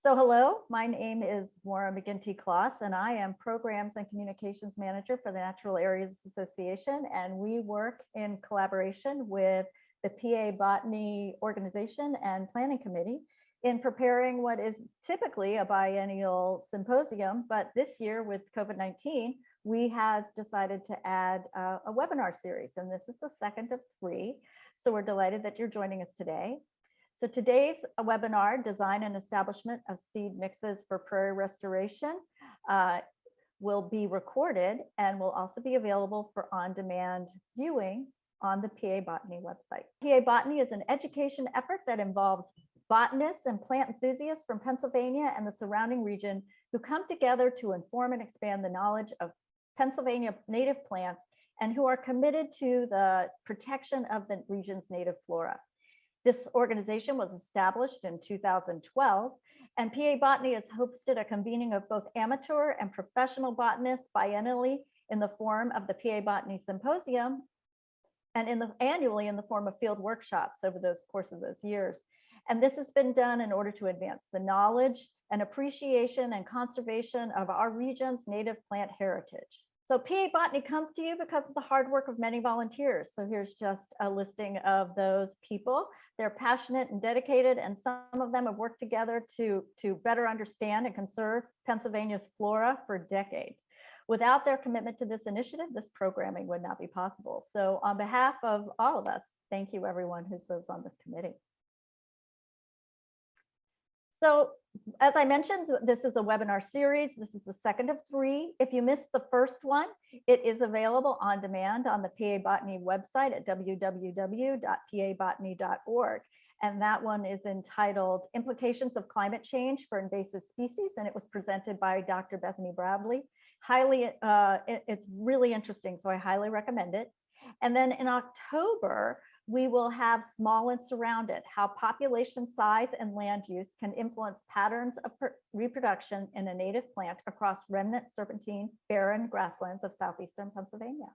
So hello, my name is Maura McGinty-Kloss, and I am Programs and Communications Manager for the Natural Areas Association, and we work in collaboration with the PA Botany Organization and Planning Committee in preparing what is typically a biennial symposium, but this year with COVID-19, we have decided to add a webinar series, and this is the second of 3. So we're delighted that you're joining us today. So today's webinar, Design and Establishment of Seed Mixes for Prairie Restoration, will be recorded and will also be available for on-demand viewing on the PA Botany website. PA Botany is an education effort that involves botanists and plant enthusiasts from Pennsylvania and the surrounding region who come together to inform and expand the knowledge of Pennsylvania native plants and who are committed to the protection of the region's native flora. This organization was established in 2012, and PA Botany has hosted a convening of both amateur and professional botanists biennially in the form of the PA Botany Symposium and annually in the form of field workshops over those course of those years. And this has been done in order to advance the knowledge and appreciation and conservation of our region's native plant heritage. So PA Botany comes to you because of the hard work of many volunteers. So here's just a listing of those people. They're passionate and dedicated, and some of them have worked together to better understand and conserve Pennsylvania's flora for decades. Without their commitment to this initiative, this programming would not be possible. So on behalf of all of us, thank you everyone who serves on this committee. So as I mentioned, this is a webinar series. This is the second of 3. If you missed the first one, it is available on demand on the PA Botany website at www.pabotany.org. And that one is entitled Implications of Climate Change for Invasive Species. And it was presented by Dr. Bethany Bradley. It's really interesting, so I highly recommend it. And then in October, we will have Small and Surrounded, how population size and land use can influence patterns of reproduction in a native plant across remnant serpentine barren grasslands of southeastern Pennsylvania.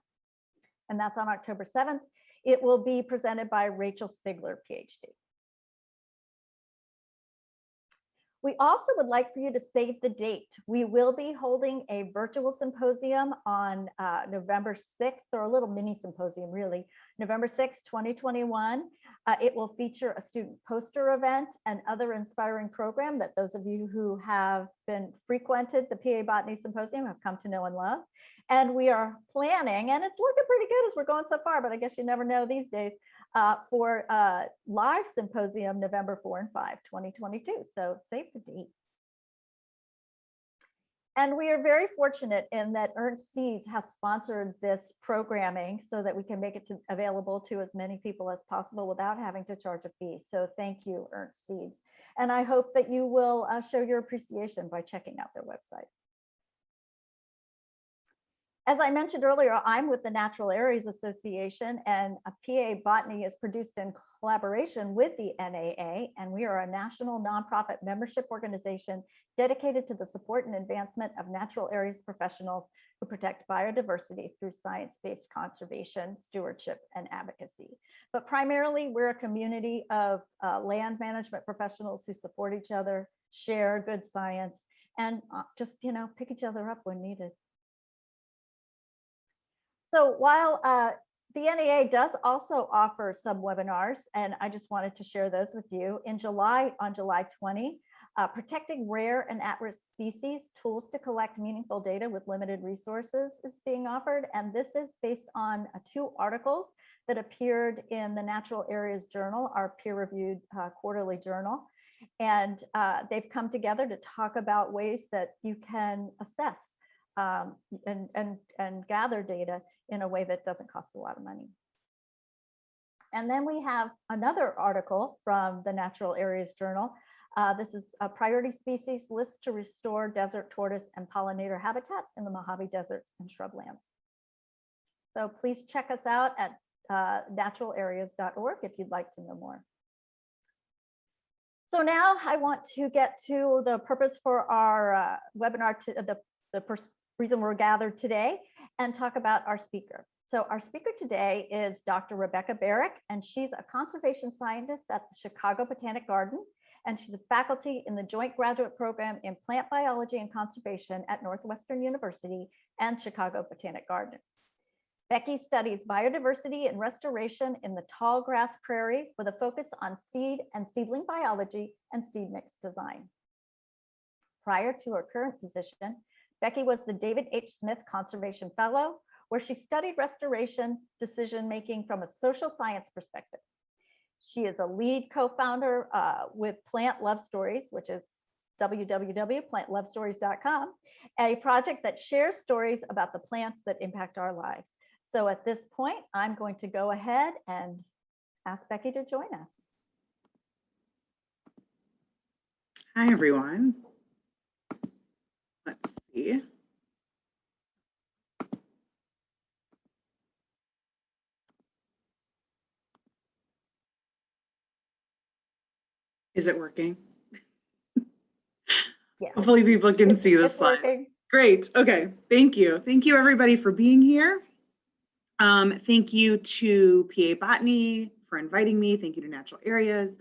And that's on October 7th. It will be presented by Rachel Spigler, PhD. We also would like for you to save the date. We will be holding a virtual symposium on November 6th, or a little mini symposium really, November 6th, 2021. It will feature a student poster event and other inspiring program that those of you who have been frequented the PA Botany Symposium have come to know and love. And we are planning, and it's looking pretty good as we're going so far, but I guess you never know these days, for live symposium November 4 and 5, 2022. So save the date. And we are very fortunate in that Ernst Seeds has sponsored this programming so that we can make it available to as many people as possible without having to charge a fee. So thank you, Ernst Seeds. And I hope that you will show your appreciation by checking out their website. As I mentioned earlier, I'm with the Natural Areas Association, and PA Botany is produced in collaboration with the NAA, and we are a national nonprofit membership organization dedicated to the support and advancement of natural areas professionals who protect biodiversity through science-based conservation, stewardship, and advocacy. But primarily, we're a community of land management professionals who support each other, share good science, and just, pick each other up when needed. So while the NAA does also offer some webinars, and I just wanted to share those with you, on July 20, Protecting Rare and At-Risk Species, Tools to Collect Meaningful Data with Limited Resources is being offered. And this is based on 2 articles that appeared in the Natural Areas Journal, our peer-reviewed quarterly journal. And they've come together to talk about ways that you can assess and gather data in a way that doesn't cost a lot of money. And then we have another article from the Natural Areas Journal. This is a priority species list to restore desert tortoise and pollinator habitats in the Mojave Desert and shrublands. So please check us out at naturalareas.org if you'd like to know more. So now I want to get to the purpose for our webinar, the reason we're gathered today, and talk about our speaker. So our speaker today is Dr. Rebecca Barak, and she's a conservation scientist at the Chicago Botanic Garden and she's a faculty in the Joint Graduate Program in Plant Biology and Conservation at Northwestern University and Chicago Botanic Garden. Becky studies biodiversity and restoration in the tall grass prairie with a focus on seed and seedling biology and seed mix design. Prior to her current position, Becky was the David H. Smith Conservation Fellow, where she studied restoration decision-making from a social science perspective. She is a lead co-founder with Plant Love Stories, which is www.plantlovestories.com, a project that shares stories about the plants that impact our lives. So at this point, I'm going to go ahead and ask Becky to join us. Hi, everyone. Let's see. Is it working? Yeah. Hopefully people can see the slide. Working. Great. Okay. Thank you. Thank you, everybody, for being here. Thank you to PA Botany for inviting me. Thank you to Natural Areas.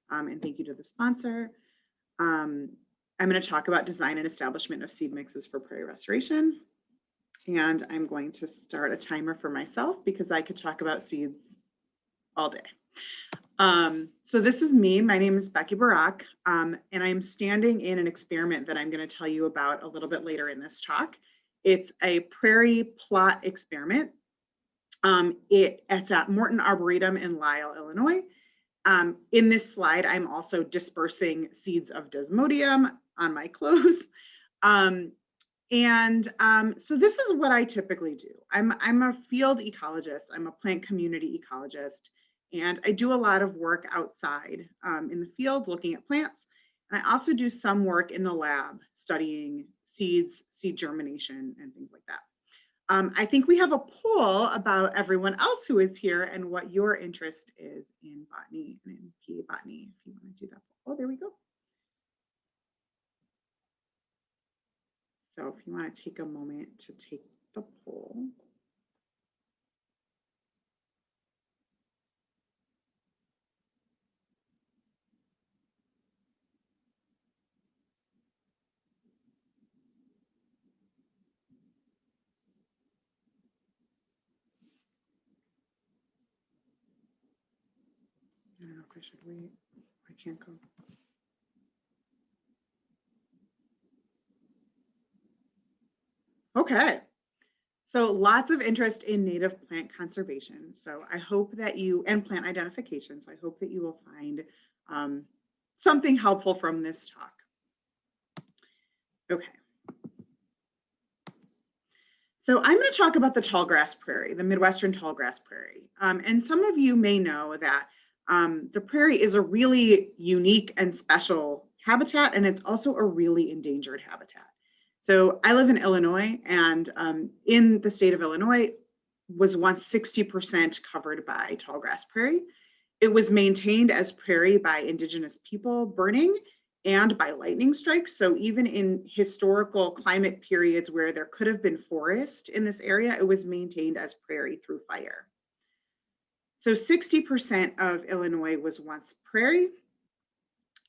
And thank you to the sponsor. I'm going to talk about design and establishment of seed mixes for prairie restoration. And I'm going to start a timer for myself because I could talk about seeds all day. So this is me. My name is Becky Barak, and I'm standing in an experiment that I'm going to tell you about a little bit later in this talk. It's a prairie plot experiment. It's at Morton Arboretum in Lisle, Illinois. In this slide, I'm also dispersing seeds of Desmodium on my clothes. So this is what I typically do. I'm a field ecologist. I'm a plant community ecologist. And I do a lot of work outside in the field looking at plants. And I also do some work in the lab studying seeds, seed germination, and things like that. I think we have a poll about everyone else who is here and what your interest is in botany and in PA Botany, if you want to do that. Oh, there we go. So if you want to take a moment to take the poll. I don't know if I should wait. I can't go. Okay. So lots of interest in native plant conservation. So I hope that you, and plant identification. So I hope that you will find something helpful from this talk. Okay. So I'm going to talk about the tallgrass prairie, the Midwestern tallgrass prairie. And some of you may know that the prairie is a really unique and special habitat, and it's also a really endangered habitat. So I live in Illinois, and in the state of Illinois was once 60% covered by tallgrass prairie. It was maintained as prairie by indigenous people burning and by lightning strikes. So even in historical climate periods where there could have been forest in this area, it was maintained as prairie through fire. So 60% of Illinois was once prairie.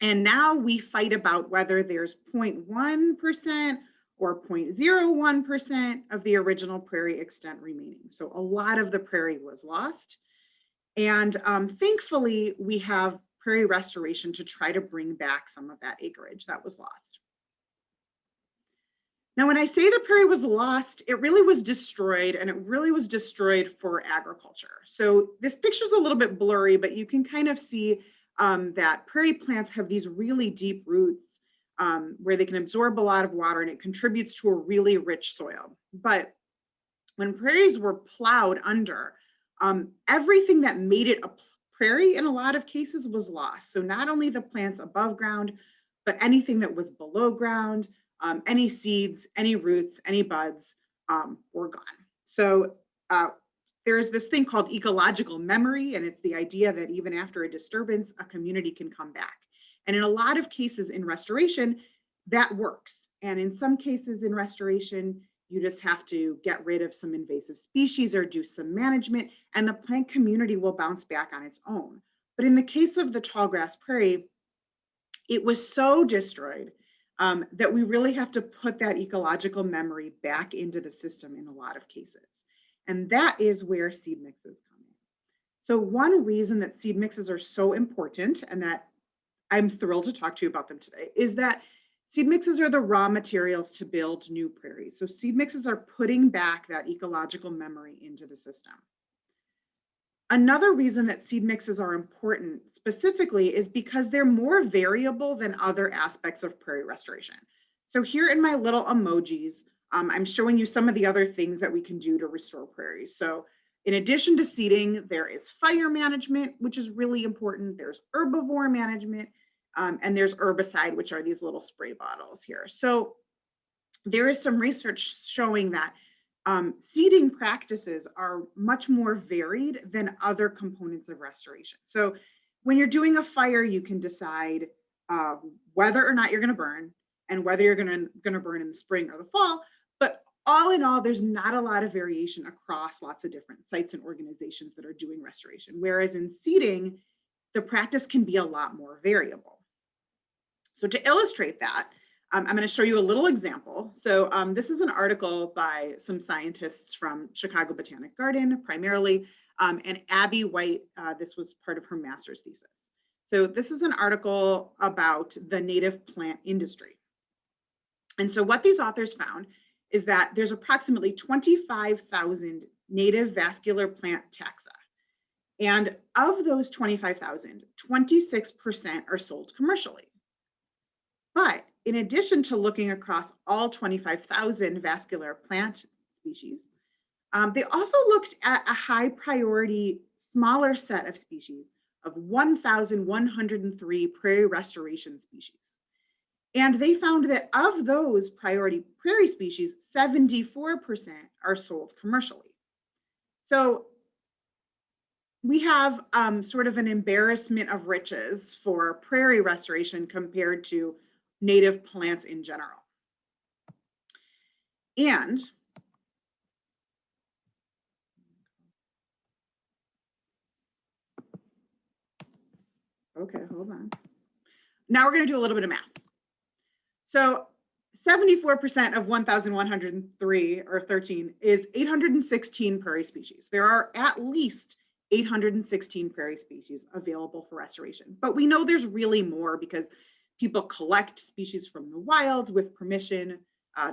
And now we fight about whether there's 0.1% or 0.01% of the original prairie extent remaining. So a lot of the prairie was lost. And thankfully, we have prairie restoration to try to bring back some of that acreage that was lost. Now, when I say the prairie was lost, it really was destroyed, and it really was destroyed for agriculture. So this picture is a little bit blurry, but you can kind of see that prairie plants have these really deep roots where they can absorb a lot of water, and it contributes to a really rich soil. But when prairies were plowed under, everything that made it a prairie in a lot of cases was lost. So not only the plants above ground, but anything that was below ground, any seeds, any roots, any buds were gone. So there's this thing called ecological memory, and it's the idea that even after a disturbance, a community can come back. And in a lot of cases in restoration, that works. And in some cases in restoration, you just have to get rid of some invasive species or do some management, and the plant community will bounce back on its own. But in the case of the tallgrass prairie, it was so destroyed that we really have to put that ecological memory back into the system in a lot of cases. And that is where seed mixes come in. So one reason that seed mixes are so important, and that I'm thrilled to talk to you about them today, is that seed mixes are the raw materials to build new prairies. So seed mixes are putting back that ecological memory into the system. Another reason that seed mixes are important specifically is because they're more variable than other aspects of prairie restoration. So here in my little emojis, I'm showing you some of the other things that we can do to restore prairies. So in addition to seeding, there is fire management, which is really important. There's herbivore management, and there's herbicide, which are these little spray bottles here. So there is some research showing that seeding practices are much more varied than other components of restoration. So when you're doing a fire, you can decide whether or not you're going to burn, and whether you're going to burn in the spring or the fall. But all in all, there's not a lot of variation across lots of different sites and organizations that are doing restoration. Whereas in seeding, the practice can be a lot more variable. So to illustrate that, I'm going to show you a little example. So this is an article by some scientists from Chicago Botanic Garden, primarily, and Abby White, this was part of her master's thesis. So this is an article about the native plant industry. And so what these authors found is that there's approximately 25,000 native vascular plant taxa. And of those 25,000, 26% are sold commercially. But in addition to looking across all 25,000 vascular plant species, they also looked at a high priority, smaller set of species of 1,103 prairie restoration species. And they found that of those priority prairie species, 74% are sold commercially. So we have sort of an embarrassment of riches for prairie restoration compared to native plants in general. And okay, hold on. Now we're going to do a little bit of math. So 74% of 1,103 or 13 is 816 prairie species. There are at least 816 prairie species available for restoration, but we know there's really more because people collect species from the wild with permission.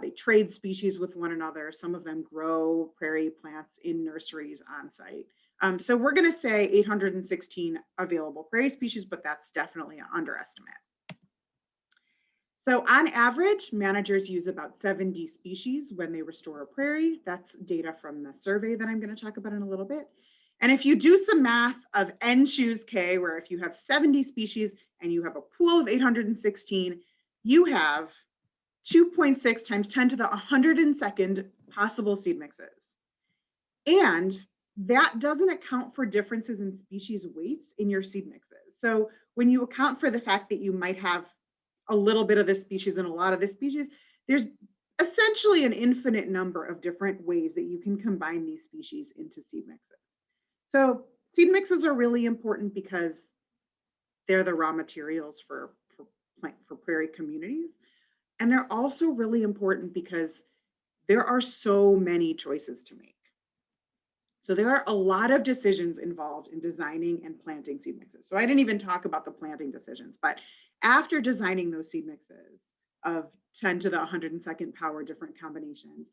They trade species with one another. Some of them grow prairie plants in nurseries on site. So we're going to say 816 available prairie species, but that's definitely an underestimate. So on average, managers use about 70 species when they restore a prairie. That's data from the survey that I'm going to talk about in a little bit. And if you do some math of N choose K, where if you have 70 species and you have a pool of 816, you have 2.6 times 10 to the 102nd possible seed mixes. And that doesn't account for differences in species weights in your seed mixes. So when you account for the fact that you might have a little bit of this species and a lot of this species, there's essentially an infinite number of different ways that you can combine these species into seed mixes. So seed mixes are really important because they're the raw materials for prairie communities. And they're also really important because there are so many choices to make. So there are a lot of decisions involved in designing and planting seed mixes. So I didn't even talk about the planting decisions, but after designing those seed mixes of 10 to the 102nd power different combinations,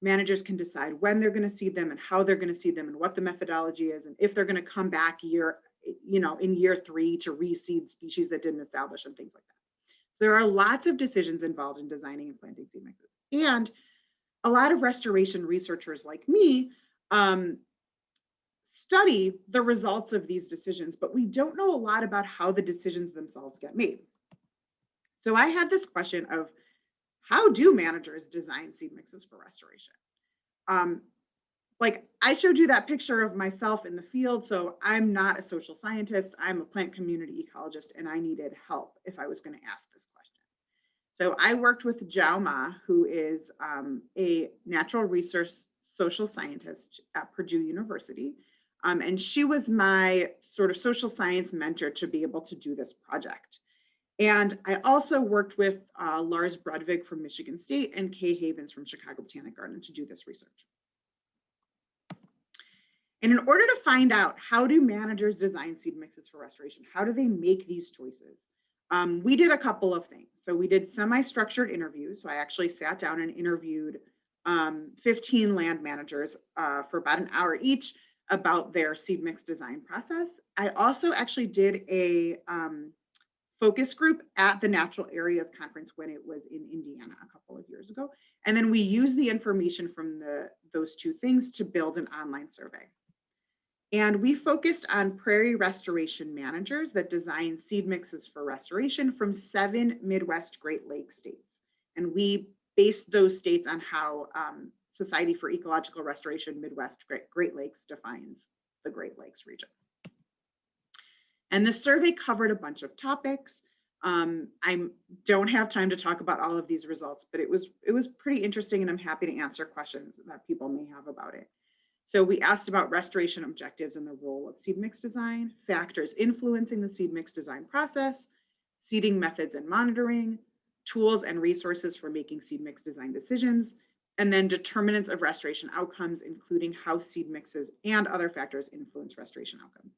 managers can decide when they're going to seed them and how they're going to seed them and what the methodology is, and if they're going to come back in year 3 to reseed species that didn't establish and things like that. There are lots of decisions involved in designing and planting seed mixes. And a lot of restoration researchers like me study the results of these decisions, but we don't know a lot about how the decisions themselves get made. So I had this question of, how do managers design seed mixes for restoration? Like I showed you that picture of myself in the field, so I'm not a social scientist, I'm a plant community ecologist, and I needed help if I was going to ask this question. So I worked with Zhao Ma, who is a natural resource social scientist at Purdue University. And she was my sort of social science mentor to be able to do this project. And I also worked with Lars Brodvig from Michigan State and Kay Havens from Chicago Botanic Garden to do this research. And in order to find out how do managers design seed mixes for restoration, how do they make these choices? We did a couple of things. So we did semi-structured interviews. So I actually sat down and interviewed 15 land managers for about an hour each about their seed mix design process. I also actually did a focus group at the Natural Areas Conference when it was in Indiana a couple of years ago. And then we used the information from those two things to build an online survey. And we focused on prairie restoration managers that design seed mixes for restoration from 7 Midwest Great Lakes states. And we based those states on how Society for Ecological Restoration Midwest Great Lakes defines the Great Lakes region. And the survey covered a bunch of topics. I don't have time to talk about all of these results, but it was pretty interesting, and I'm happy to answer questions that people may have about it. So we asked about restoration objectives and the role of seed mix design, factors influencing the seed mix design process, seeding methods and monitoring, tools and resources for making seed mix design decisions, and then determinants of restoration outcomes, including how seed mixes and other factors influence restoration outcomes.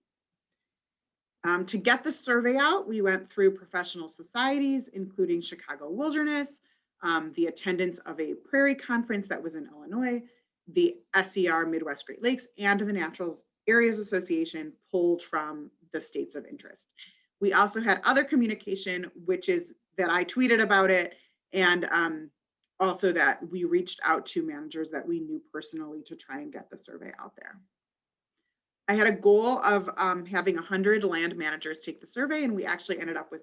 To get the survey out, we went through professional societies, including Chicago Wilderness, the attendance of a Prairie conference that was in Illinois, the SER Midwest Great Lakes, and the Natural Areas Association pulled from the states of interest. We also had other communication, which is that I tweeted about it, and also that we reached out to managers that we knew personally to try and get the survey out there. I had a goal of having 100 land managers take the survey, and we actually ended up with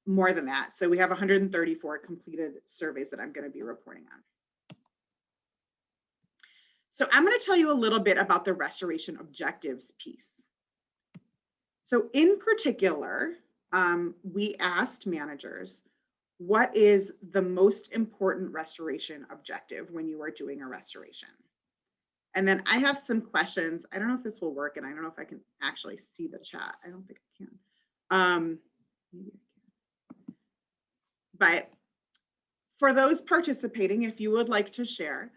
more than that. So we have 134 completed surveys that I'm going to be reporting on. So I'm going to tell you a little bit about the restoration objectives piece. So in particular, we asked managers, what is the most important restoration objective when you are doing a restoration? And then I have some questions. I don't know if this will work, and I don't know if I can actually see the chat. I don't think I can. Maybe I can. But for those participating, if you would like to share,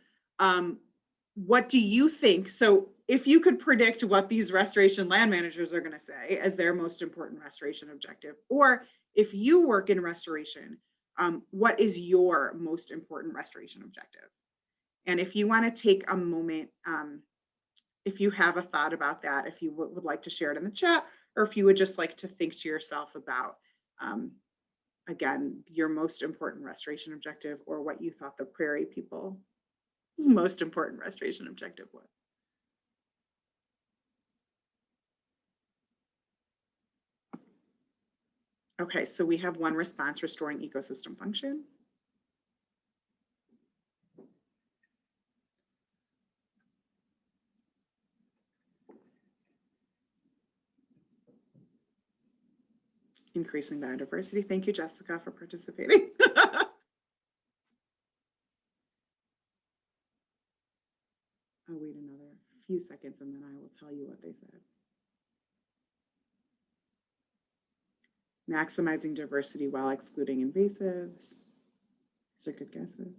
what do you think? So if you could predict what these restoration land managers are going to say as their most important restoration objective, or if you work in restoration, what is your most important restoration objective? And if you want to take a moment, if you have a thought about that, if you would like to share it in the chat, or if you would just like to think to yourself about, again, your most important restoration objective, or what you thought the Prairie people's most important restoration objective was. Okay, so we have one response: restoring ecosystem function. Increasing biodiversity. Thank you, Jessica, for participating. I'll wait another few seconds and then I will tell you what they said. Maximizing diversity while excluding invasives. These are good guesses.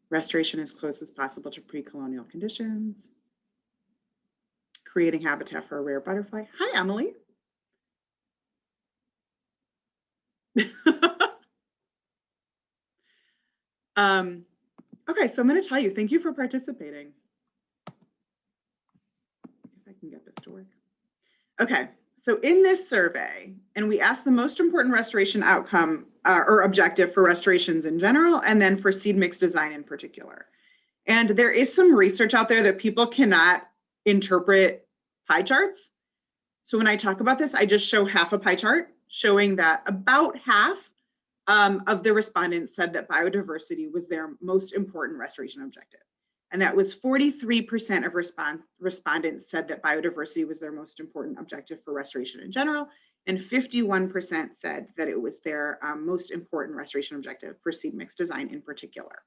Restoration as close as possible to pre-colonial conditions. Creating habitat for a rare butterfly. Hi, Emily. Okay, so I'm going to tell you, thank you for participating. If I can get this to work. Okay, so in this survey, and we asked the most important restoration outcome or objective for restorations in general, and then for seed mix design in particular. And there is some research out there that people cannot interpret pie charts. So when I talk about this, I just show half a pie chart showing that about half of the respondents said that biodiversity was their most important restoration objective. And that was 43% of respondents said that biodiversity was their most important objective for restoration in general, and 51% said that it was their most important restoration objective for seed mix design in particular.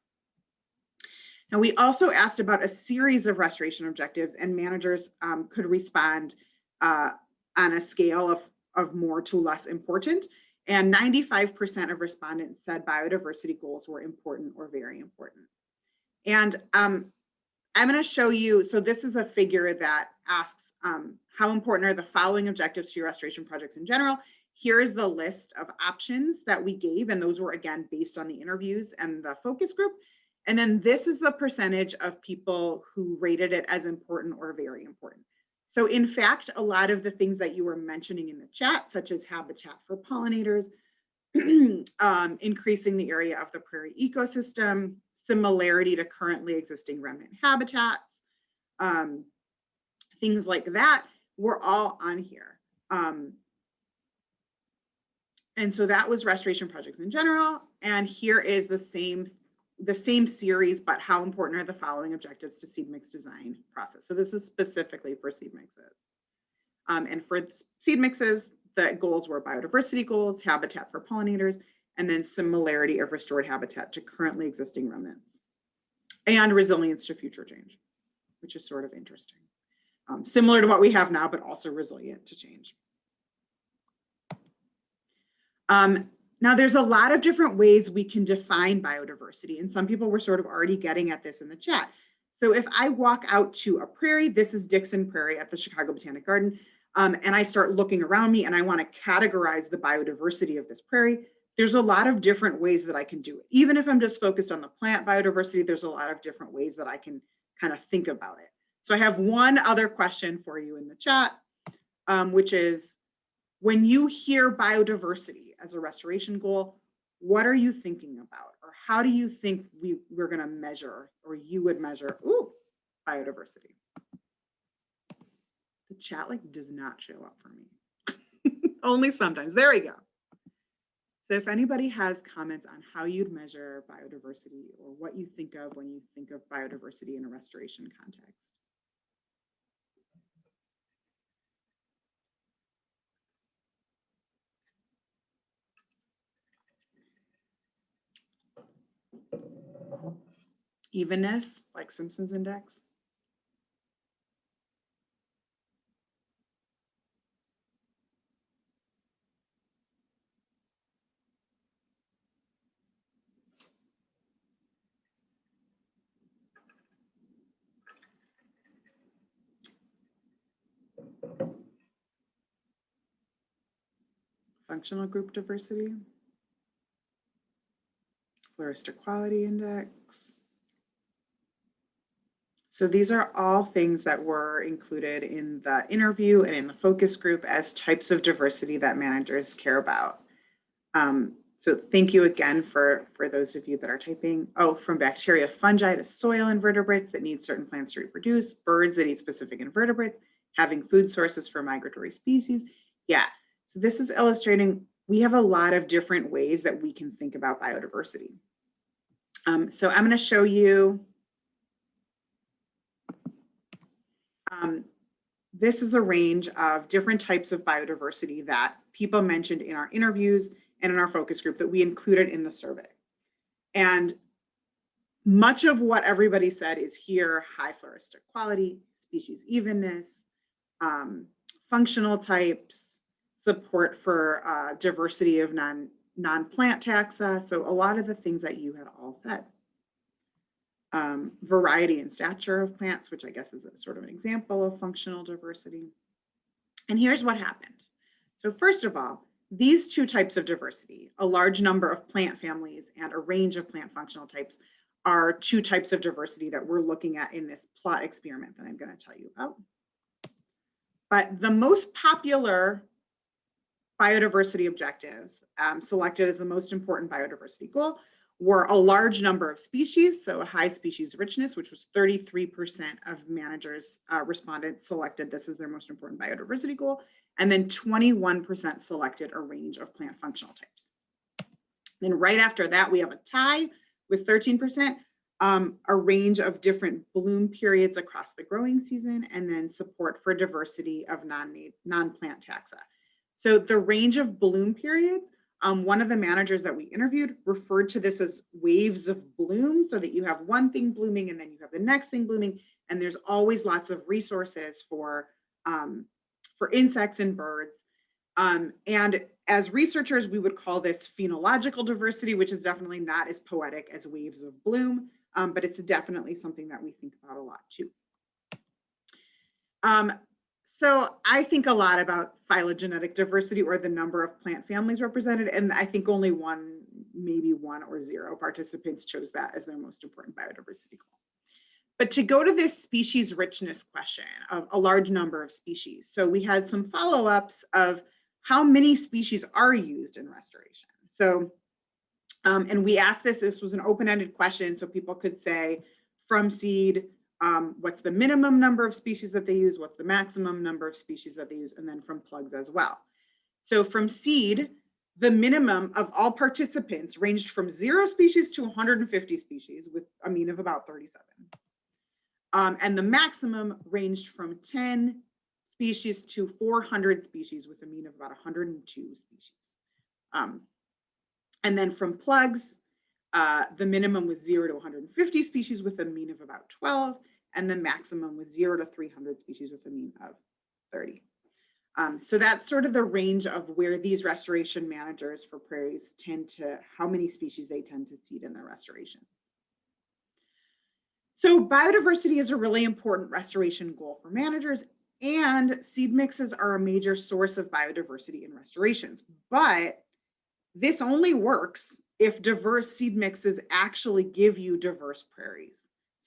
Now, we also asked about a series of restoration objectives, and managers could respond on a scale of of more to less important. And 95% of respondents said biodiversity goals were important or very important. And I'm going to show you, so this is a figure that asks how important are the following objectives to your restoration projects in general. Here is the list of options that we gave, and those were again based on the interviews and the focus group. And then this is the percentage of people who rated it as important or very important. So in fact, a lot of the things that you were mentioning in the chat, such as habitat for pollinators, increasing the area of the prairie ecosystem, similarity to currently existing remnant habitats, things like that, were all on here. And so that was restoration projects in general. And here is the same series, but how important are the following objectives to seed mix design process? So this is specifically for seed mixes. And for seed mixes, the goals were biodiversity goals, habitat for pollinators, and then similarity of restored habitat to currently existing remnants, and resilience to future change, which is sort of interesting. Similar to what we have now, but also resilient to change. Now, there's a lot of different ways we can define biodiversity, and some people were sort of already getting at this in the chat. So if I walk out to a prairie, this is Dixon Prairie at the Chicago Botanic Garden, and I start looking around me and I want to categorize the biodiversity of this prairie, there's a lot of different ways that I can do it. Even if I'm just focused on the plant biodiversity, there's a lot of different ways that I can kind of think about it. So I have one other question for you in the chat, which is, when you hear biodiversity as a restoration goal, what are you thinking about? Or how do you think we're going to measure, or you would measure, biodiversity? The chat does not show up for me. Only sometimes. There we go. So if anybody has comments on how you'd measure biodiversity or what you think of when you think of biodiversity in a restoration context. Evenness, like Simpson's index. Functional group diversity. Florist equality index. So these are all things that were included in the interview and in the focus group as types of diversity that managers care about. So thank you again for those of you that are typing. Oh, from bacteria, fungi to soil invertebrates that need certain plants to reproduce, birds that eat specific invertebrates, having food sources for migratory species. Yeah, so this is illustrating we have a lot of different ways that we can think about biodiversity. So I'm going to show you. This is a range of different types of biodiversity that people mentioned in our interviews and in our focus group that we included in the survey. And much of what everybody said is here: high floristic quality, species evenness, functional types, support for diversity of non-plant taxa. So a lot of the things that you had all said. Variety and stature of plants, which I guess is a sort of an example of functional diversity. And here's what happened. So first of all, these two types of diversity, a large number of plant families and a range of plant functional types, are two types of diversity that we're looking at in this plot experiment that I'm going to tell you about. But the most popular biodiversity objectives selected as the most important biodiversity goal were a large number of species, so a high species richness, which was 33% of managers, respondents selected this as their most important biodiversity goal, and then 21% selected a range of plant functional types. Then right after that, we have a tie with 13%, a range of different bloom periods across the growing season, and then support for diversity of non-plant taxa. So the range of bloom periods, one of the managers that we interviewed referred to this as waves of bloom, so that you have one thing blooming and then you have the next thing blooming, and there's always lots of resources for insects and birds. And as researchers, we would call this phenological diversity, which is definitely not as poetic as waves of bloom, but it's definitely something that we think about a lot too. So I think a lot about phylogenetic diversity, or the number of plant families represented, and I think only maybe one or zero participants chose that as their most important biodiversity goal. But to go to this species richness question of a large number of species, so we had some follow-ups of how many species are used in restoration. So, and we asked this was an open-ended question, so people could say from seed, what's the minimum number of species that they use, what's the maximum number of species that they use, and then from plugs as well. So from seed, the minimum of all participants ranged from 0 species to 150 species with a mean of about 37. And the maximum ranged from 10 species to 400 species with a mean of about 102 species. And then from plugs, the minimum was 0 to 150 species with a mean of about 12, and the maximum was 0 to 300 species with a mean of 30. So that's sort of the range of where these restoration managers for prairies how many species they tend to seed in their restoration. So biodiversity is a really important restoration goal for managers, and seed mixes are a major source of biodiversity in restorations. But this only works if diverse seed mixes actually give you diverse prairies.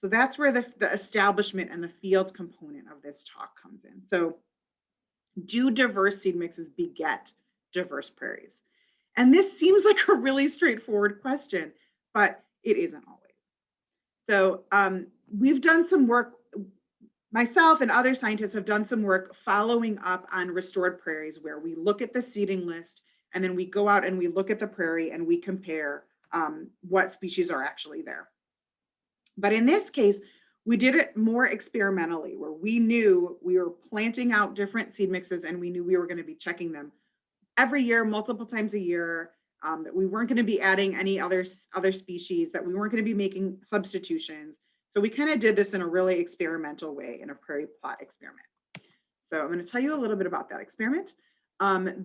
So that's where the establishment and the fields component of this talk comes in. So do diverse seed mixes beget diverse prairies? And this seems like a really straightforward question, but it isn't always. So we've done some work, myself and other scientists have done some work following up on restored prairies, where we look at the seeding list and then we go out and we look at the prairie and we compare what species are actually there. But in this case, we did it more experimentally, where we knew we were planting out different seed mixes and we knew we were going to be checking them every year, multiple times a year, that we weren't going to be adding any other species, that we weren't going to be making substitutions. So we kind of did this in a really experimental way in a prairie plot experiment. So I'm going to tell you a little bit about that experiment.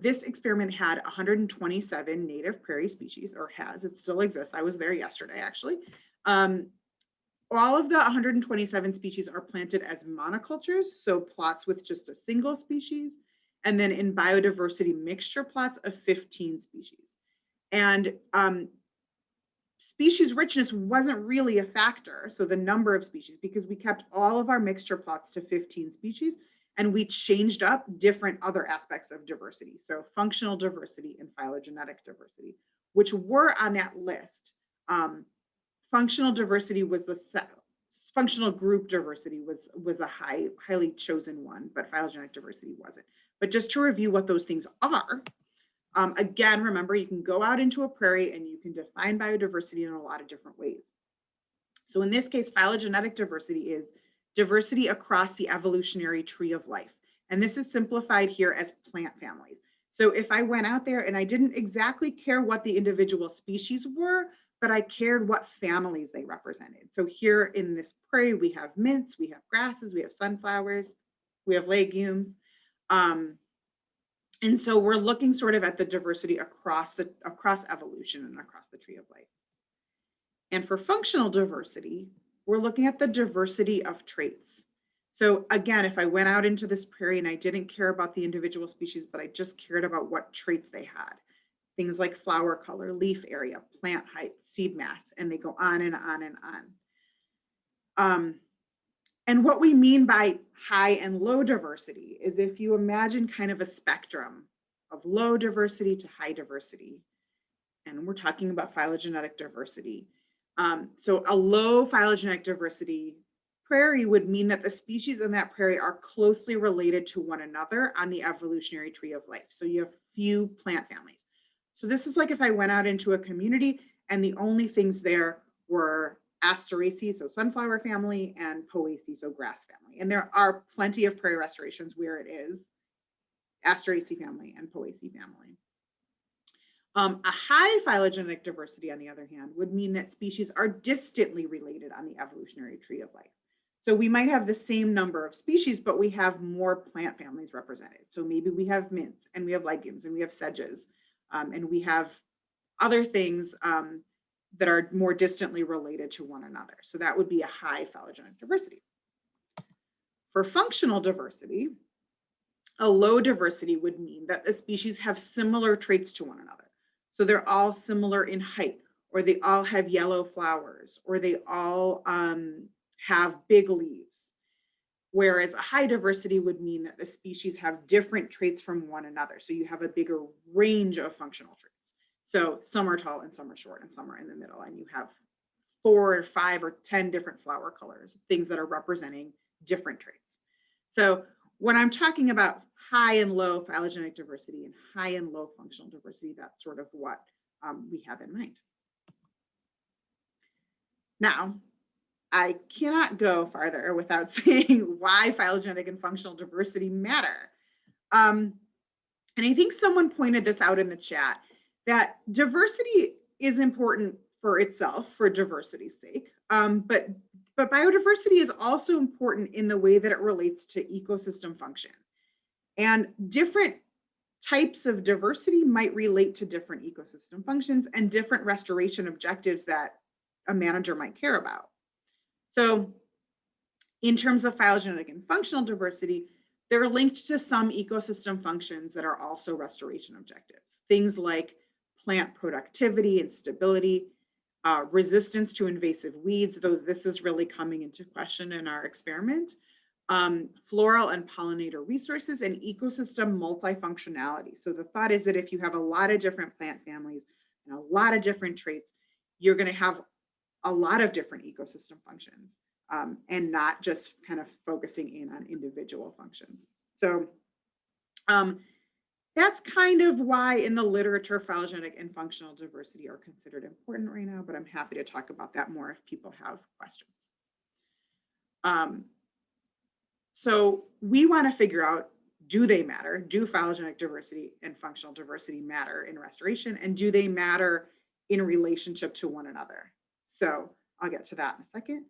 This experiment had 127 native prairie species, or it still exists. I was there yesterday, actually. All of the 127 species are planted as monocultures, so plots with just a single species, and then in biodiversity mixture plots of 15 species. And species richness wasn't really a factor, so the number of species, because we kept all of our mixture plots to 15 species, and we changed up different other aspects of diversity, so functional diversity and phylogenetic diversity, which were on that list. Functional diversity was functional group diversity was a highly chosen one, but phylogenetic diversity wasn't. But just to review what those things are, again, remember, you can go out into a prairie and you can define biodiversity in a lot of different ways. So in this case, phylogenetic diversity is diversity across the evolutionary tree of life. And this is simplified here as plant families. So if I went out there and I didn't exactly care what the individual species were, but I cared what families they represented. So here in this prairie, we have mints, we have grasses, we have sunflowers, we have legumes. And so we're looking sort of at the diversity across evolution and across the tree of life. And for functional diversity, we're looking at the diversity of traits. So again, if I went out into this prairie and I didn't care about the individual species, but I just cared about what traits they had, things like flower color, leaf area, plant height, seed mass, and they go on and on and on. And what we mean by high and low diversity is if you imagine kind of a spectrum of low diversity to high diversity, and we're talking about phylogenetic diversity. So a low phylogenetic diversity prairie would mean that the species in that prairie are closely related to one another on the evolutionary tree of life. So you have few plant families. So this is like if I went out into a community and the only things there were Asteraceae, so sunflower family, and Poaceae, so grass family. And there are plenty of prairie restorations where it is Asteraceae family and Poaceae family. A high phylogenetic diversity, on the other hand, would mean that species are distantly related on the evolutionary tree of life. So we might have the same number of species, but we have more plant families represented. So maybe we have mints and we have lichens and we have sedges and we have other things that are more distantly related to one another. So that would be a high phylogenetic diversity. For functional diversity, a low diversity would mean that the species have similar traits to one another. So they're all similar in height, or they all have yellow flowers, or they all have big leaves. Whereas a high diversity would mean that the species have different traits from one another. So you have a bigger range of functional traits. So some are tall and some are short and some are in the middle, and you have 4 or 5 or 10 different flower colors, things that are representing different traits. So when I'm talking about high and low phylogenetic diversity and high and low functional diversity, that's sort of what we have in mind. Now, I cannot go farther without saying why phylogenetic and functional diversity matter. And I think someone pointed this out in the chat, that diversity is important for itself, for diversity's sake, but biodiversity is also important in the way that it relates to ecosystem function. And different types of diversity might relate to different ecosystem functions and different restoration objectives that a manager might care about. So in terms of phylogenetic and functional diversity, they're linked to some ecosystem functions that are also restoration objectives. Things like plant productivity and stability, resistance to invasive weeds, though this is really coming into question in our experiment, floral and pollinator resources, and ecosystem multifunctionality. So the thought is that if you have a lot of different plant families and a lot of different traits, you're going to have a lot of different ecosystem functions and not just kind of focusing in on individual functions. So that's kind of why in the literature, phylogenetic and functional diversity are considered important right now, but I'm happy to talk about that more if people have questions. So we want to figure out, do they matter? Do phylogenetic diversity and functional diversity matter in restoration? And do they matter in relationship to one another? So I'll get to that in a second.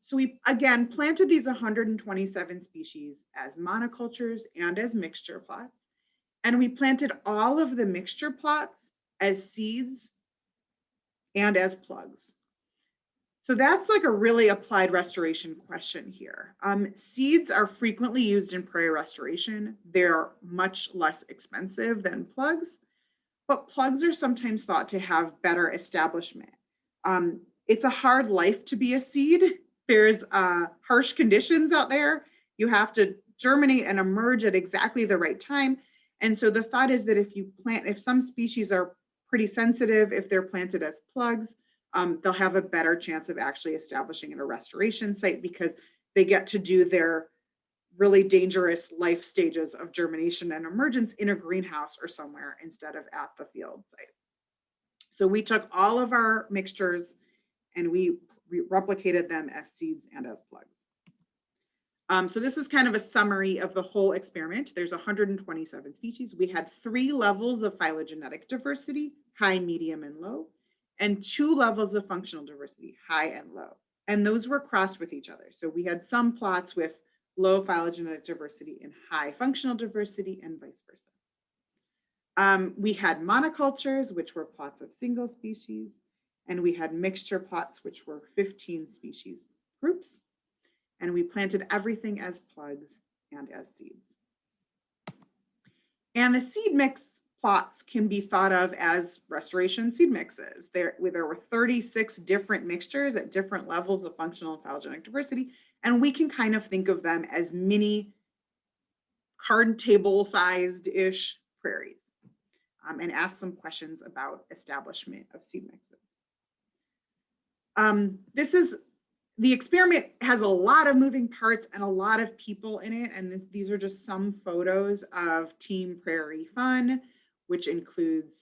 So we, again, planted these 127 species as monocultures and as mixture plots. And we planted all of the mixture plots as seeds and as plugs. So that's like a really applied restoration question here. Seeds are frequently used in prairie restoration. They're much less expensive than plugs, but plugs are sometimes thought to have better establishment. It's a hard life to be a seed. There's harsh conditions out there. You have to germinate and emerge at exactly the right time. And so the thought is that if some species are pretty sensitive, if they're planted as plugs, they'll have a better chance of actually establishing at a restoration site because they get to do their really dangerous life stages of germination and emergence in a greenhouse or somewhere instead of at the field site. So we took all of our mixtures and we replicated them as seeds and as plugs. So this is kind of a summary of the whole experiment. There's 127 species. We had 3 levels of phylogenetic diversity, high, medium, and low, and 2 levels of functional diversity, high and low. And those were crossed with each other. So we had some plots with low phylogenetic diversity and high functional diversity and vice versa. We had monocultures, which were plots of single species, and we had mixture plots, which were 15 species groups. And we planted everything as plugs and as seeds. And the seed mix plots can be thought of as restoration seed mixes. There were 36 different mixtures at different levels of functional and phylogenetic diversity, and we can kind of think of them as mini card table sized-ish prairies and ask some questions about establishment of seed mixes. The experiment has a lot of moving parts and a lot of people in it, and these are just some photos of Team Prairie Fun, which includes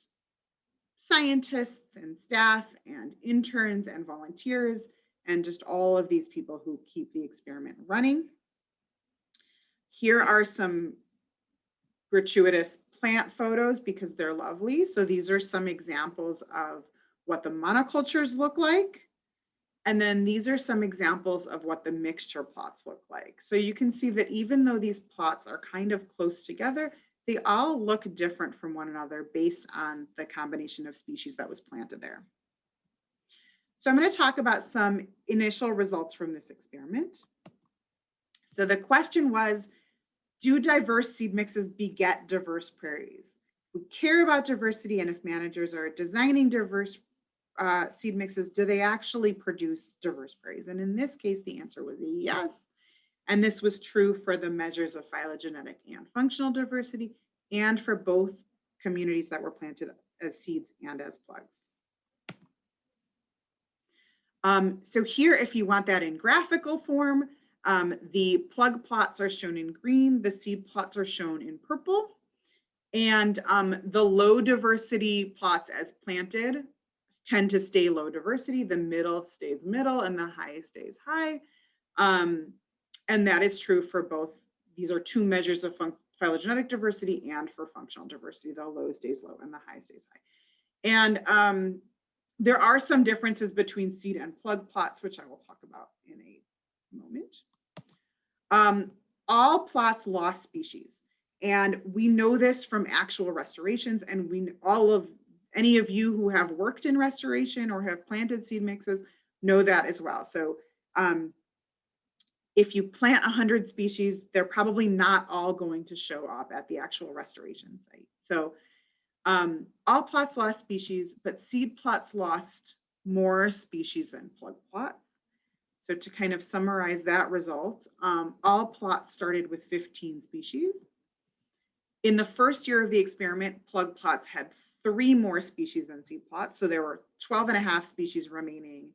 scientists and staff and interns and volunteers and just all of these people who keep the experiment running. Here are some gratuitous plant photos because they're lovely. So these are some examples of what the monocultures look like. And then these are some examples of what the mixture plots look like. So you can see that even though these plots are kind of close together, they all look different from one another based on the combination of species that was planted there. So I'm going to talk about some initial results from this experiment. So the question was, do diverse seed mixes beget diverse prairies? We care about diversity, and if managers are designing diverse seed mixes, do they actually produce diverse prairies? And in this case, the answer was yes. And this was true for the measures of phylogenetic and functional diversity, and for both communities that were planted as seeds and as plugs. So here, if you want that in graphical form, the plug plots are shown in green, the seed plots are shown in purple, and the low diversity plots as planted tend to stay low diversity, the middle stays middle, and the high stays high. And that is true for both. These are two measures of phylogenetic diversity and for functional diversity. The low stays low and the high stays high. And there are some differences between seed and plug plots, which I will talk about in a moment. All plots lost species. And we know this from actual restorations, and any of you who have worked in restoration or have planted seed mixes know that as well. So if you plant 100 species, they're probably not all going to show up at the actual restoration site. So all plots lost species, but seed plots lost more species than plug plots. So to kind of summarize that result, all plots started with 15 species. In the first year of the experiment, plug plots had 3 more species than seed plots. So there were 12.5 species remaining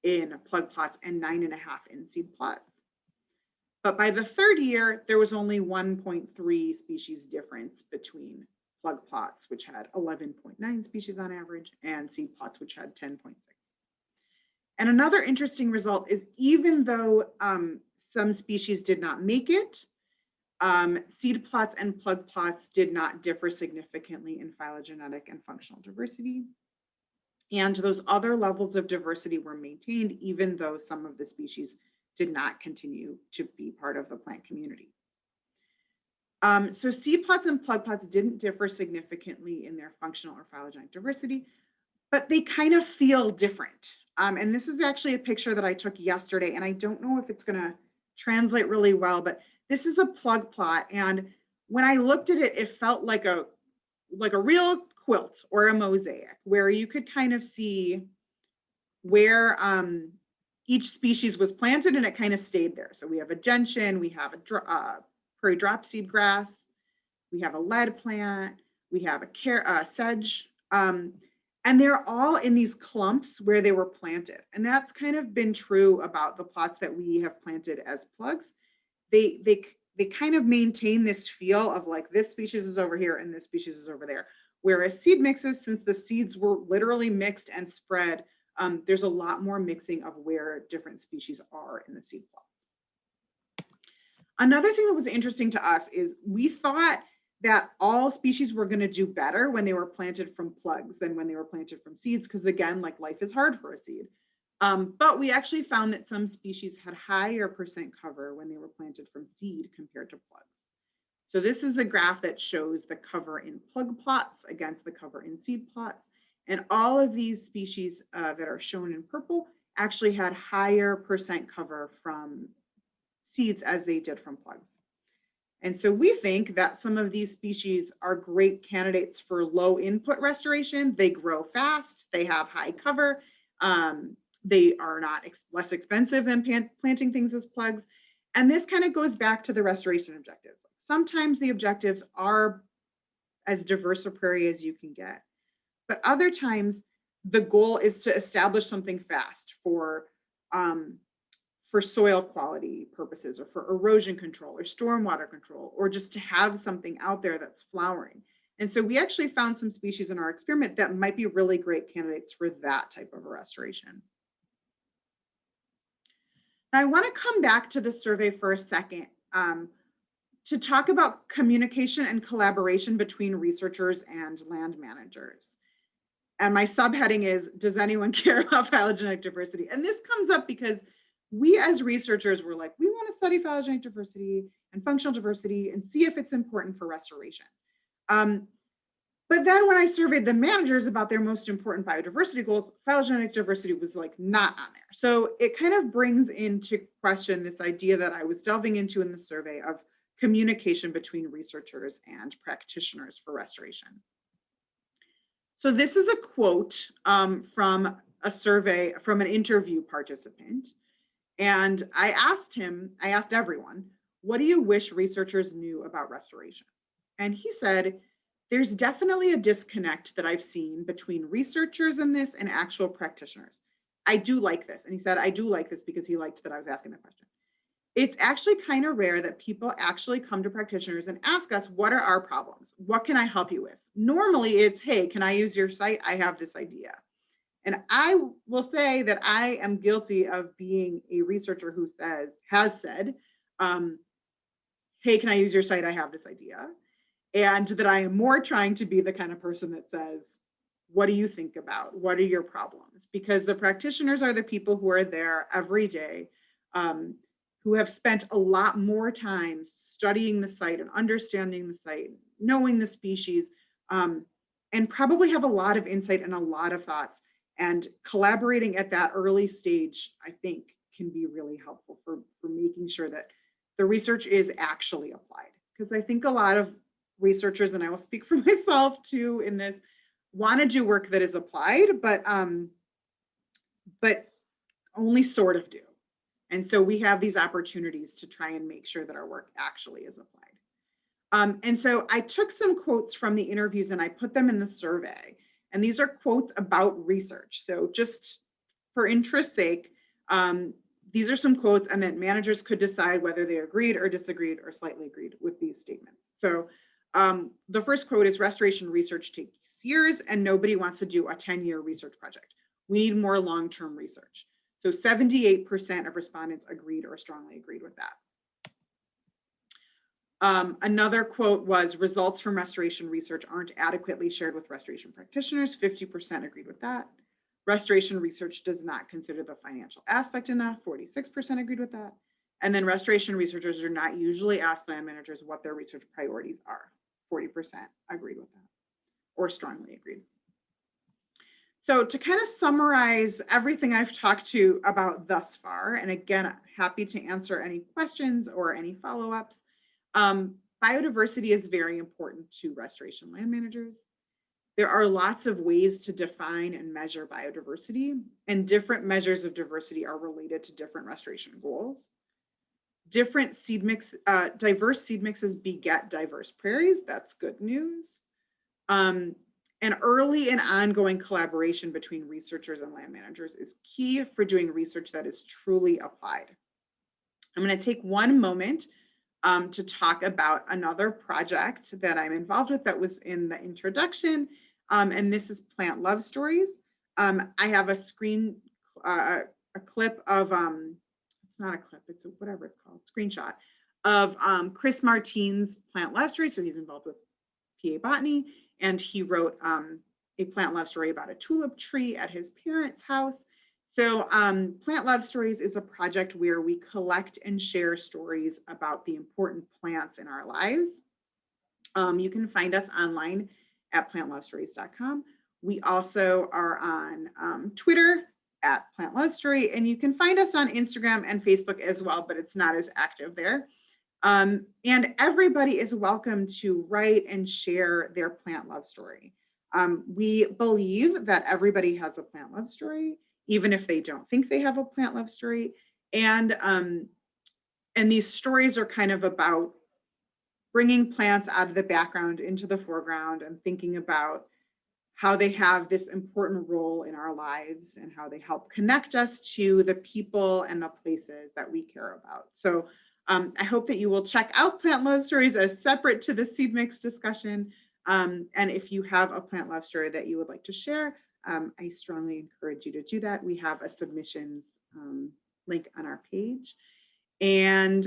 in plug plots and 9.5 in seed plots. But by the third year, there was only 1.3 species difference between plug plots, which had 11.9 species on average, and seed plots, which had 10.6. And another interesting result is even though some species did not make it, seed plots and plug plots did not differ significantly in phylogenetic and functional diversity. And those other levels of diversity were maintained even though some of the species did not continue to be part of the plant community. So seed plots and plug plots didn't differ significantly in their functional or phylogenetic diversity, but they kind of feel different. And this is actually a picture that I took yesterday, and I don't know if it's going to translate really well, but this is a plug plot. And when I looked at it, it felt like a real quilt or a mosaic where you could kind of see where each species was planted and it kind of stayed there. So we have a gentian, we have a prairie dropseed grass, we have a lead plant, we have a sedge, and they're all in these clumps where they were planted. And that's kind of been true about the plots that we have planted as plugs. They kind of maintain this feel of like this species is over here and this species is over there. Whereas seed mixes, since the seeds were literally mixed and spread, there's a lot more mixing of where different species are in the seed plots. Another thing that was interesting to us is we thought that all species were going to do better when they were planted from plugs than when they were planted from seeds, because again, like life is hard for a seed. But we actually found that some species had higher percent cover when they were planted from seed compared to plugs. So this is a graph that shows the cover in plug plots against the cover in seed plots. And all of these species that are shown in purple actually had higher percent cover from seeds as they did from plugs. And so we think that some of these species are great candidates for low input restoration. They grow fast, they have high cover, they are not less expensive than planting things as plugs. And this kind of goes back to the restoration objectives. Sometimes the objectives are as diverse a prairie as you can get. But other times the goal is to establish something fast for soil quality purposes or for erosion control or stormwater control, or just to have something out there that's flowering. And so we actually found some species in our experiment that might be really great candidates for that type of a restoration. Now I want to come back to the survey for a second to talk about communication and collaboration between researchers and land managers. And my subheading is, does anyone care about phylogenetic diversity? And this comes up because we as researchers were like, we want to study phylogenetic diversity and functional diversity and see if it's important for restoration. But then when I surveyed the managers about their most important biodiversity goals, phylogenetic diversity was like not on there. So it kind of brings into question this idea that I was delving into in the survey of communication between researchers and practitioners for restoration. So this is a quote from a survey from an interview participant. And I asked everyone, what do you wish researchers knew about restoration? And he said, there's definitely a disconnect that I've seen between researchers in this and actual practitioners. I do like this. And he said, I do like this because he liked that I was asking that question. It's actually kind of rare that people actually come to practitioners and ask us, what are our problems? What can I help you with? Normally it's, hey, can I use your site? I have this idea. And I will say that I am guilty of being a researcher who has said, hey, can I use your site? I have this idea. And that I am more trying to be the kind of person that says, what do you think about? What are your problems? Because the practitioners are the people who are there every day, who have spent a lot more time studying the site and understanding the site, knowing the species, and probably have a lot of insight and a lot of thoughts. And collaborating at that early stage, I think, can be really helpful for making sure that the research is actually applied. Because I think a lot of researchers, and I will speak for myself too in this, want to do work that is applied, but only sort of do. And so we have these opportunities to try and make sure that our work actually is applied. And so I took some quotes from the interviews and I put them in the survey. And these are quotes about research. So just for interest's sake, these are some quotes, and then managers could decide whether they agreed or disagreed or slightly agreed with these statements. So the first quote is, restoration research takes years and nobody wants to do a 10-year research project. We need more long-term research. So 78% of respondents agreed or strongly agreed with that. Another quote was, results from restoration research aren't adequately shared with restoration practitioners. 50% agreed with that. Restoration research does not consider the financial aspect enough. 46% agreed with that. And then restoration researchers do not usually ask land managers what their research priorities are. 40% agreed with that, or strongly agreed. So to kind of summarize everything I've talked to about thus far, and again, happy to answer any questions or any follow-ups. Biodiversity is very important to restoration land managers. There are lots of ways to define and measure biodiversity, and different measures of diversity are related to different restoration goals. Different seed mix, diverse seed mixes beget diverse prairies. That's good news. And early and ongoing collaboration between researchers and land managers is key for doing research that is truly applied. I'm going to take one moment to talk about another project that I'm involved with that was in the introduction, and this is Plant Love Stories. I have a clip of, it's not a clip, it's whatever it's called, screenshot of Chris Martin's Plant Love Story. So he's involved with PA Botany, and he wrote a plant love story about a tulip tree at his parents' house. So Plant Love Stories is a project where we collect and share stories about the important plants in our lives. You can find us online at plantlovestories.com. We also are on Twitter at Plant Love Story, and you can find us on Instagram and Facebook as well, but it's not as active there. And everybody is welcome to write and share their plant love story. We believe that everybody has a plant love story, even if they don't think they have a plant love story. And these stories are kind of about bringing plants out of the background into the foreground and thinking about how they have this important role in our lives and how they help connect us to the people and the places that we care about. So I hope that you will check out Plant Love Stories as separate to the seed mix discussion. And if you have a plant love story that you would like to share, I strongly encourage you to do that. We have a submissions link on our page. And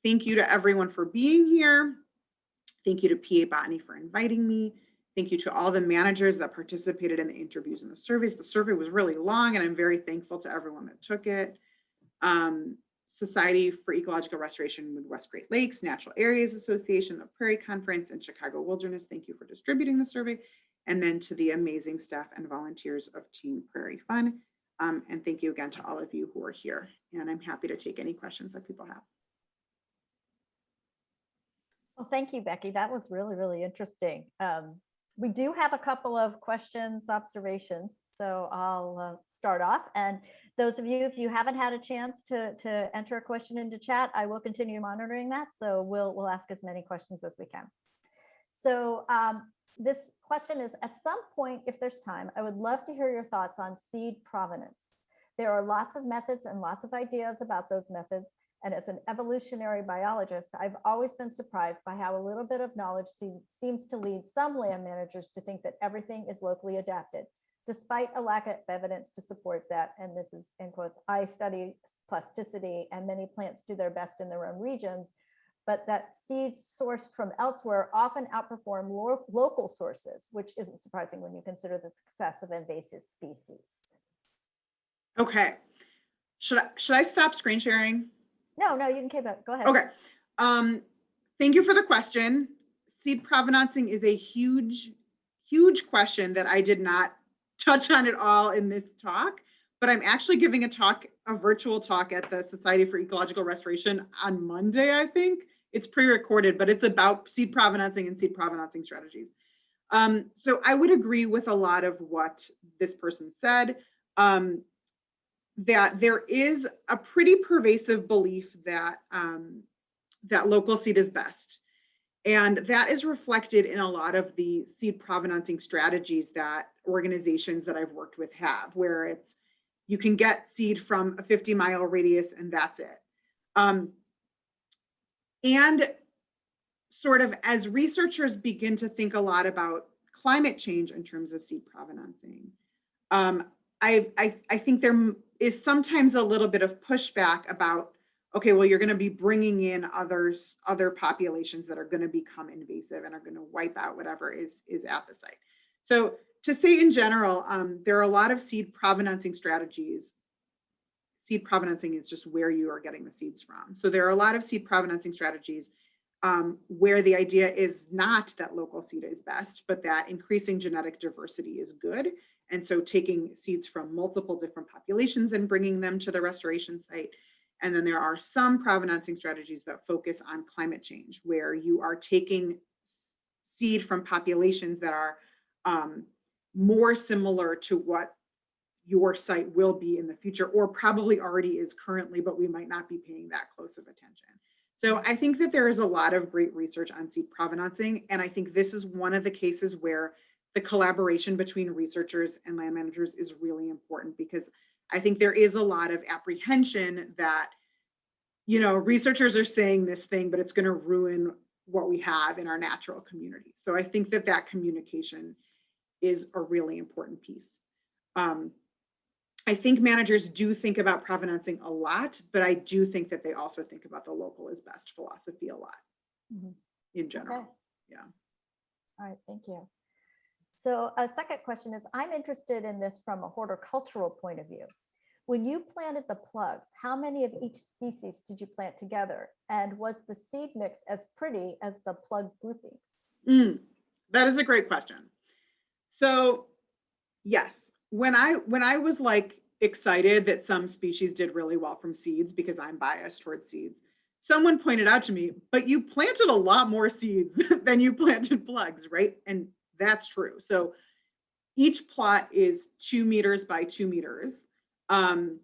thank you to everyone for being here. Thank you to PA Botany for inviting me. Thank you to all the managers that participated in the interviews and the surveys. The survey was really long, and I'm very thankful to everyone that took it. Society for Ecological Restoration Midwest Great Lakes, Natural Areas Association, the Prairie Conference, and Chicago Wilderness. Thank you for distributing the survey. And then to the amazing staff and volunteers of Team Prairie Fun. And thank you again to all of you who are here. And I'm happy to take any questions that people have. Well, thank you, Becky. That was really, really interesting. We do have a couple of questions, observations, so I'll start off. And those of you, if you haven't had a chance to enter a question into chat, I will continue monitoring that. So we'll ask as many questions as we can. So this question is, at some point, if there's time, I would love to hear your thoughts on seed provenance. There are lots of methods and lots of ideas about those methods. And as an evolutionary biologist, I've always been surprised by how a little bit of knowledge seems to lead some land managers to think that everything is locally adapted, despite a lack of evidence to support that. And this is in quotes, I study plasticity and many plants do their best in their own regions, but that seeds sourced from elsewhere often outperform local sources, which isn't surprising when you consider the success of invasive species. Okay, should I stop screen sharing? No, you can keep it. Go ahead. Okay. Thank you for the question. Seed provenancing is a huge, huge question that I did not touch on at all in this talk, but I'm actually giving a virtual talk at the Society for Ecological Restoration on Monday, I think. It's pre-recorded, but it's about seed provenancing and seed provenancing strategies. So I would agree with a lot of what this person said. That there is a pretty pervasive belief that that local seed is best. And that is reflected in a lot of the seed provenancing strategies that organizations that I've worked with have, where it's, you can get seed from a 50-mile radius and that's it. And sort of as researchers begin to think a lot about climate change in terms of seed provenancing, I think there is sometimes a little bit of pushback about, okay, well, you're going to be bringing in other populations that are going to become invasive and are going to wipe out whatever is at the site. So to say in general, there are a lot of seed provenancing strategies. Seed provenancing is just where you are getting the seeds from. So there are a lot of seed provenancing strategies where the idea is not that local seed is best, but that increasing genetic diversity is good. And so taking seeds from multiple different populations and bringing them to the restoration site. And then there are some provenancing strategies that focus on climate change, where you are taking seed from populations that are more similar to what your site will be in the future, or probably already is currently, but we might not be paying that close of attention. So I think that there is a lot of great research on seed provenancing. And I think this is one of the cases where the collaboration between researchers and land managers is really important, because I think there is a lot of apprehension that, you know, researchers are saying this thing, but it's going to ruin what we have in our natural community. So I think that that communication is a really important piece. I think managers do think about provenancing a lot, but I do think that they also think about the local is best philosophy a lot in general. Okay. Yeah. All right, thank you. So a second question is, I'm interested in this from a horticultural point of view. When you planted the plugs, how many of each species did you plant together? And was the seed mix as pretty as the plug groupings? That is a great question. So yes, when I was like excited that some species did really well from seeds, because I'm biased towards seeds, someone pointed out to me, but you planted a lot more seeds than you planted plugs, right? And that's true. So each plot is 2 meters by 2 meters. In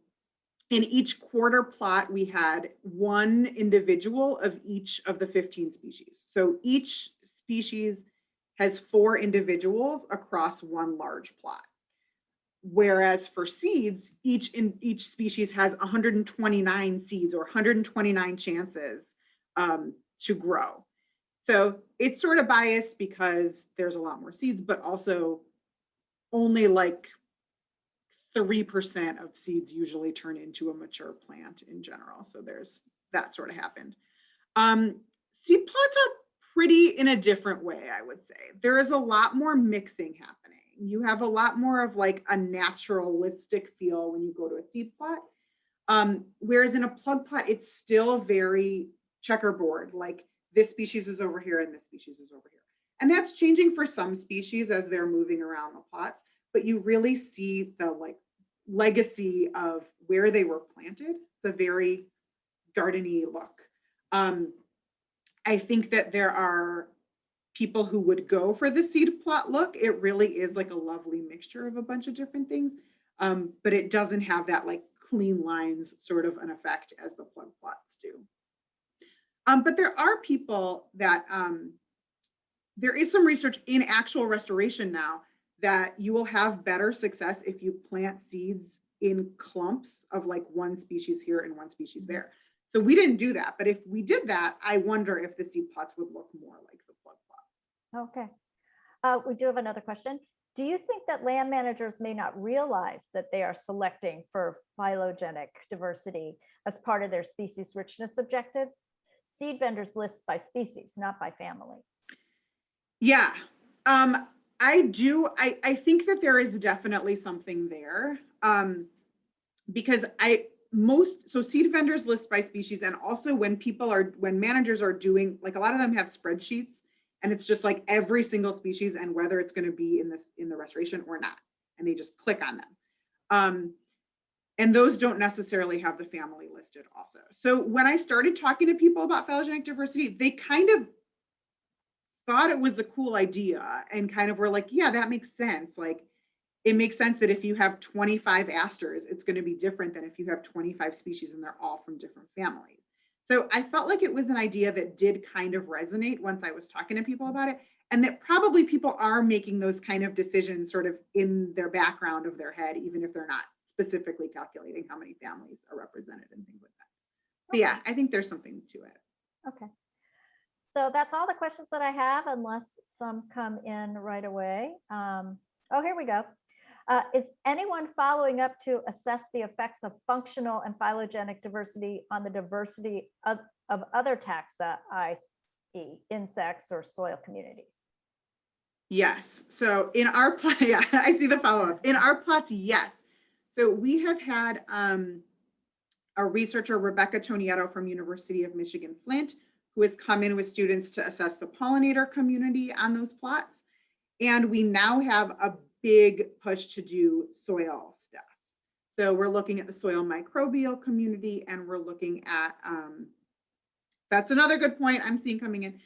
each quarter plot, we had one individual of each of the 15 species. So each species has 4 individuals across one large plot. Whereas for seeds, each species has 129 seeds or 129 chances to grow. So it's sort of biased because there's a lot more seeds, but also only like 3% of seeds usually turn into a mature plant in general. So there's that sort of happened. Seed plots are pretty in a different way, I would say. There is a lot more mixing happening. You have a lot more of like a naturalistic feel when you go to a seed plot. Whereas in a plug plot, it's still very checkerboard, like this species is over here and this species is over here. And that's changing for some species as they're moving around the plots, but you really see the like legacy of where they were planted. It's a very gardeny look. I think that there are people who would go for the seed plot look. It really is like a lovely mixture of a bunch of different things, but it doesn't have that like clean lines sort of an effect as the plug plots do. But there are people that, there is some research in actual restoration now that you will have better success if you plant seeds in clumps of like one species here and one species there. So we didn't do that, but if we did that, I wonder if the seed plots would look more like the plug plots. Okay. We do have another question. Do you think that land managers may not realize that they are selecting for phylogenetic diversity as part of their species richness objectives? Seed vendors list by species, not by family. Yeah, I do. I think that there is definitely something there, because so seed vendors list by species, and also when managers are doing, like a lot of them have spreadsheets, and it's just like every single species and whether it's going to be in the restoration or not, and they just click on them. And those don't necessarily have the family listed also. So when I started talking to people about phylogenetic diversity, they kind of thought it was a cool idea and kind of were like, yeah, that makes sense. Like, it makes sense that if you have 25 asters, it's going to be different than if you have 25 species and they're all from different families. So I felt like it was an idea that did kind of resonate once I was talking to people about it, and that probably people are making those kind of decisions sort of in their background of their head, even if they're not specifically calculating how many families are represented and things like that. But yeah, I think there's something to it. Okay. So that's all the questions that I have, unless some come in right away. Oh, here we go. Is anyone following up to assess the effects of functional and phylogenetic diversity on the diversity of other taxa, i.e. insects or soil communities? Yes. So in our plot, yeah, I see the follow-up. In our plots, yes. So we have had a researcher, Rebecca Tonietto from University of Michigan Flint, who has come in with students to assess the pollinator community on those plots. And we now have a big push to do soil stuff. So we're looking at the soil microbial community, and we're looking at, that's another good point I'm seeing coming in,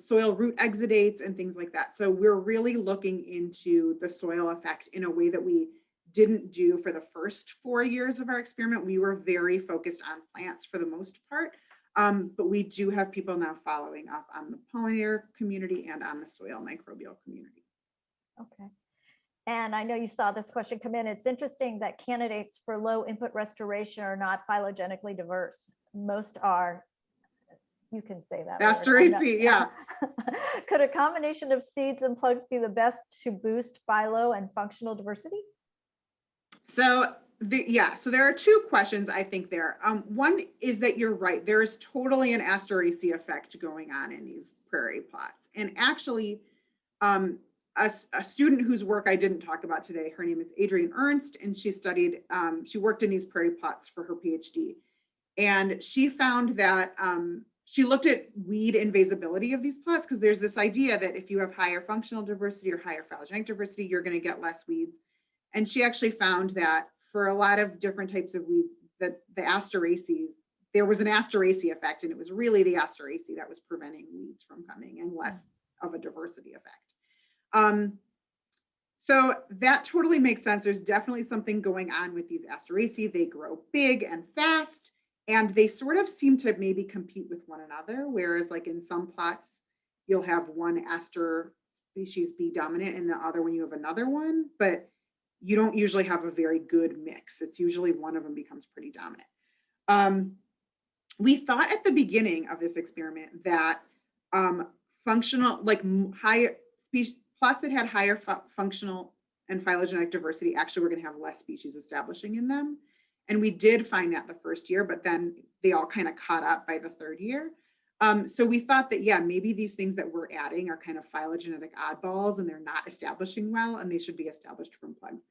soil root exudates and things like that. So we're really looking into the soil effect in a way that we didn't do for the first 4 years of our experiment. We were very focused on plants for the most part, but we do have people now following up on the pollinator community and on the soil microbial community. Okay. And I know you saw this question come in. It's interesting that candidates for low input restoration are not phylogenetically diverse. Most are, you can say that. Asteraceae, yeah. Could a combination of seeds and plugs be the best to boost phyllo and functional diversity? So there are two questions I think there. One is that you're right. There is totally an Asteraceae effect going on in these prairie plots. And actually, a student whose work I didn't talk about today, her name is Adrienne Ernst, and she worked in these prairie plots for her PhD. And she found that she looked at weed invasibility of these plots, because there's this idea that if you have higher functional diversity or higher phylogenetic diversity, you're going to get less weeds. And she actually found that for a lot of different types of weeds, that the Asteraceae, there was an Asteraceae effect, and it was really the Asteraceae that was preventing weeds from coming, and less of a diversity effect. So that totally makes sense. There's definitely something going on with these Asteraceae. They grow big and fast, and they sort of seem to maybe compete with one another, whereas like in some plots, you'll have one aster species be dominant and the other one you have another one, but you don't usually have a very good mix. It's usually one of them becomes pretty dominant. We thought at the beginning of this experiment that functional, like higher species, plots that had higher functional and phylogenetic diversity actually were going to have less species establishing in them. And we did find that the first year, but then they all kind of caught up by the third year. So we thought that, yeah, maybe these things that we're adding are kind of phylogenetic oddballs and they're not establishing well and they should be established from plugs.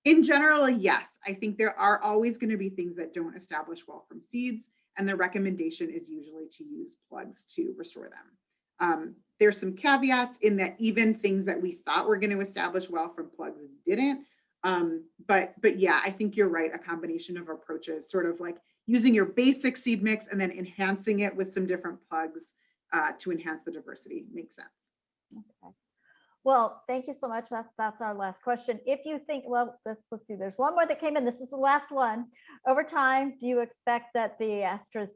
In general, yes, I think there are always going to be things that don't establish well from seeds, and the recommendation is usually to use plugs to restore them. There's some caveats in that even things that we thought were going to establish well from plugs didn't. But yeah, I think you're right. A combination of approaches, sort of like using your basic seed mix and then enhancing it with some different plugs to enhance the diversity makes sense. Okay. Well, thank you so much. That's our last question. If you think, well, let's see, there's one more that came in. This is the last one. Over time, do you expect that the Astros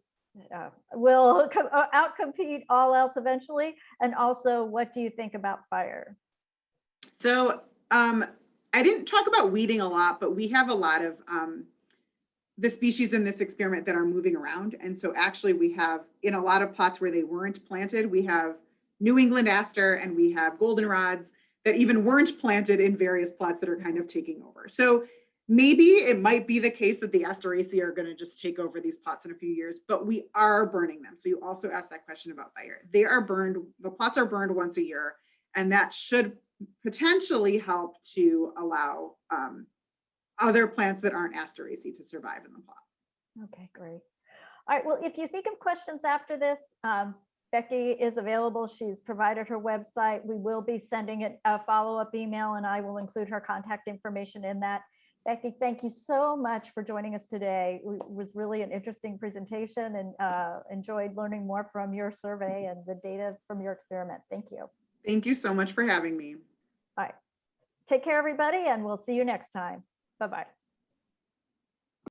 will outcompete all else eventually? And also, what do you think about fire? So I didn't talk about weeding a lot, but we have a lot of the species in this experiment that are moving around. And so actually we have, in a lot of plots where they weren't planted, we have New England aster and we have goldenrods that even weren't planted in various plots that are kind of taking over. So maybe it might be the case that the Asteraceae are going to just take over these plots in a few years, but we are burning them. So you also asked that question about fire. They are burned, the plots are burned once a year, and that should potentially help to allow other plants that aren't Asteraceae to survive in the plot. Okay, great. All right, well, if you think of questions after this, Becky is available. She's provided her website. We will be sending it a follow-up email and I will include her contact information in that. Becky, thank you so much for joining us today. It was really an interesting presentation and enjoyed learning more from your survey and the data from your experiment. Thank you. Thank you so much for having me. All right. Take care, everybody, and we'll see you next time. Bye-bye.